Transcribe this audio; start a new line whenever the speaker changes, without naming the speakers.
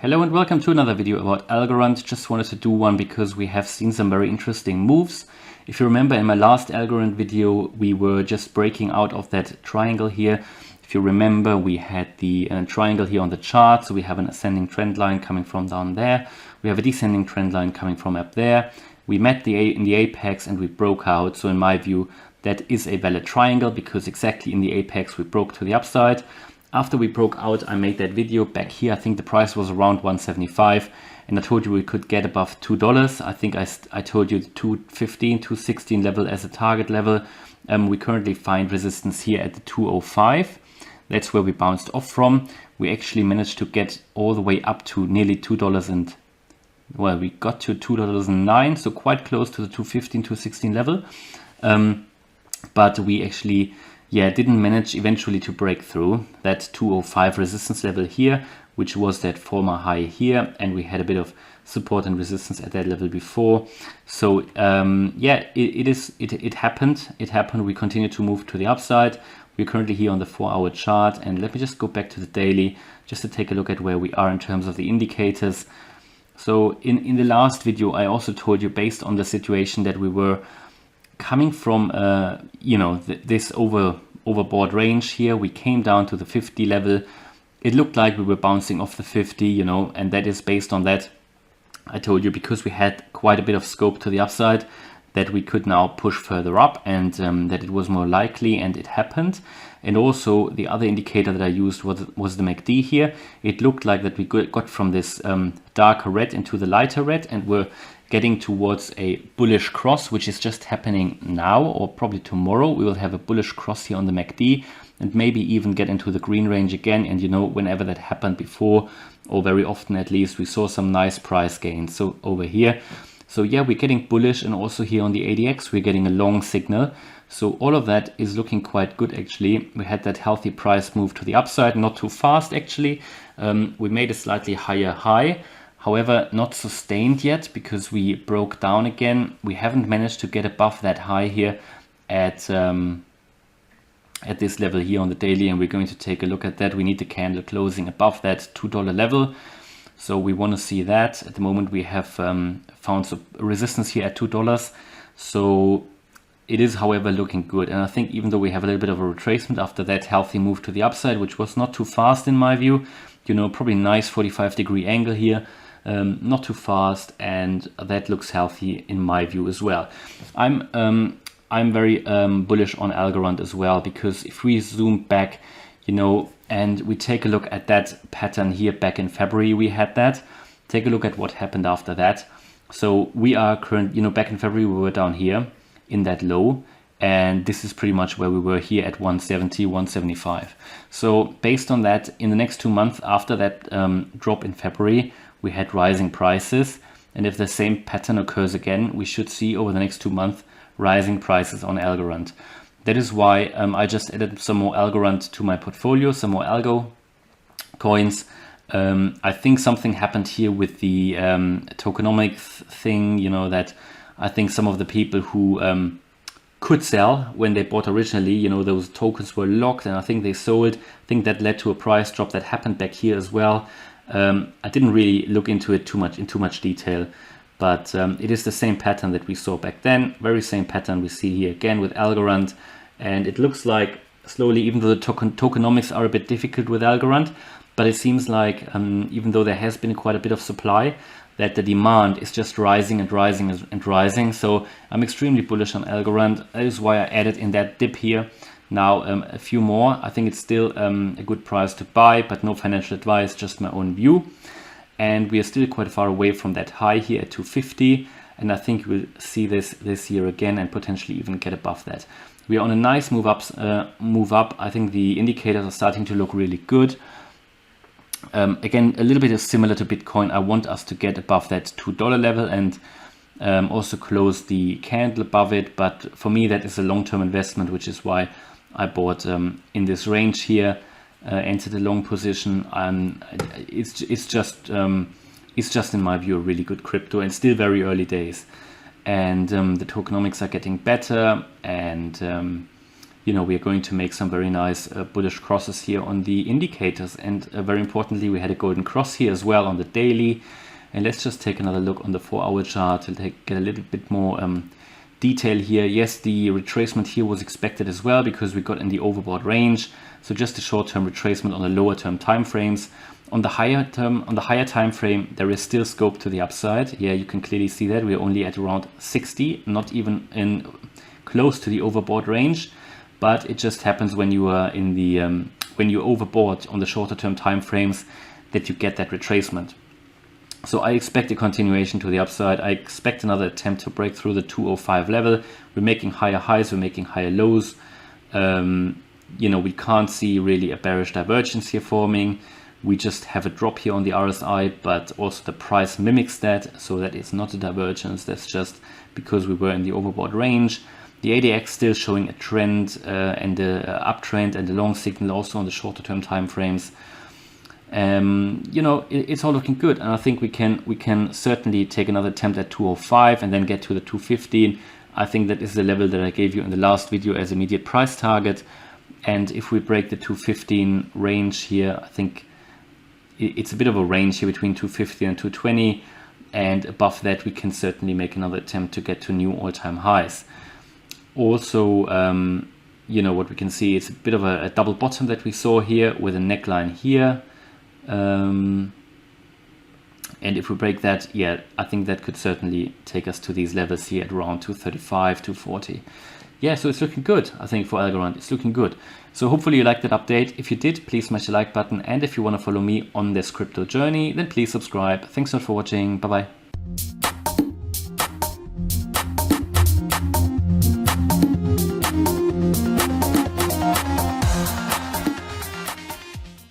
Hello and welcome to another video about Algorand. Just wanted to do one because we have seen some very interesting moves. If you remember, in my last Algorand video we were just breaking out of that triangle here. If you remember, we had the triangle here on the chart, so we have an ascending trend line coming from down there. We have a descending trend line coming from up there. We met in the apex and we broke out, so in my view that is a valid triangle because exactly in the apex we broke to the upside. After we broke out, I made that video back here. I think the price was around 175 and I told you we could get above $2. I think I told you the 215, 216 level as a target level. We currently find resistance here at the 205. That's where we bounced off from. We actually managed to get all the way up to nearly $2 and well, we got to $2.09, so quite close to the 215, 216 level. But we actually didn't manage eventually to break through that 205 resistance level here, which was that former high here, and we had a bit of support and resistance at that level before. So it happened. We continue to move to the upside. We're currently here on the 4-hour chart, and let me just go back to the daily just to take a look at where we are in terms of the indicators. So in the last video I also told you, based on the situation that we were coming from this overbought range here, we came down to the 50 level. It looked like we were bouncing off the 50, and that is based on that. I told you, because we had quite a bit of scope to the upside, that we could now push further up, and that it was more likely, and it happened. And also the other indicator that I used was the MACD here. It looked like that we got from this darker red into the lighter red, and we're getting towards a bullish cross, which is just happening now, or probably tomorrow. We will have a bullish cross here on the MACD and maybe even get into the green range again. And whenever that happened before, or very often at least, we saw some nice price gains. So over here, so yeah, we're getting bullish, and also here on the ADX we're getting a long signal. So all of that is looking quite good actually. We had that healthy price move to the upside, not too fast actually. We made a slightly higher high, however not sustained yet because we broke down again. We haven't managed to get above that high here at this level here on the daily, and we're going to take a look at that. We need the candle closing above that $2 level. So we want to see that. At the moment we have found some resistance here at $2. So it is, however, looking good. And I think even though we have a little bit of a retracement after that healthy move to the upside, which was not too fast in my view, probably nice 45-degree angle here, not too fast, and that looks healthy in my view as well. I'm very bullish on Algorand as well, because if we zoom back, and we take a look at that pattern here back in February, we had that. Take a look at what happened after that. So we are back in February, we were down here in that low, and this is pretty much where we were here at 170, 175. So based on that, in the next 2 months after that drop in February, we had rising prices. And if the same pattern occurs again, we should see over the next 2 months rising prices on Algorand. That is why I just added some more Algorand to my portfolio, some more Algo coins. I think something happened here with the tokenomics thing, that I think some of the people who could sell when they bought originally, those tokens were locked, and I think they sold. I think that led to a price drop that happened back here as well. I didn't really look into it in too much detail, but it is the same pattern that we saw back then, very same pattern we see here again with Algorand. And it looks like slowly, even though the tokenomics are a bit difficult with Algorand, but it seems like even though there has been quite a bit of supply, that the demand is just rising and rising and rising. So I'm extremely bullish on Algorand. That is why I added in that dip here now a few more. I think it's still a good price to buy, but no financial advice, just my own view. And we are still quite far away from that high here at 250. And I think we'll see this year again and potentially even get above that. We are on a nice move up. I think the indicators are starting to look really good. Again, a little bit similar to Bitcoin. I want us to get above that $2 level and also close the candle above it. But for me, that is a long-term investment, which is why I bought in this range here, entered a long position. It's just in my view a really good crypto, and still very early days. And the tokenomics are getting better, and you know, we are going to make some very nice bullish crosses here on the indicators. And very importantly, we had a golden cross here as well on the daily. And let's just take another look on the 4-hour chart to get a little bit more detail here. Yes, the retracement here was expected as well because we got in the overbought range. So just a short-term retracement on the lower-term time frames. On the higher time frame, there is still scope to the upside. Here you can clearly see that we're only at around 60, not even in close to the overbought range. But it just happens when you are in the when you overbought on the shorter-term time frames that you get that retracement. So I expect a continuation to the upside. I expect another attempt to break through the 205 level. We're making higher highs, we're making higher lows. You know, we can't see really a bearish divergence here forming. We just have a drop here on the RSI, but also the price mimics that. So that is not a divergence. That's just because we were in the overbought range. The ADX still showing a trend and an uptrend and a long signal also on the shorter term time frames. You know, it's all looking good, and I think we can certainly take another attempt at 205 and then get to the 215. I think that is the level that I gave you in the last video as immediate price target. And if we break the 215 range here, I think it's a bit of a range here between 250 and 220, and above that we can certainly make another attempt to get to new all-time highs. Also, you know, what we can see is a bit of a double bottom that we saw here with a neckline here. And if we break that, yeah, I think that could certainly take us to these levels here at around 235, 240. Yeah, so it's looking good, I think, for Algorand. It's looking good. So hopefully you liked that update. If you did, please smash the like button. And if you want to follow me on this crypto journey, then please subscribe. Thanks a lot for watching. Bye-bye.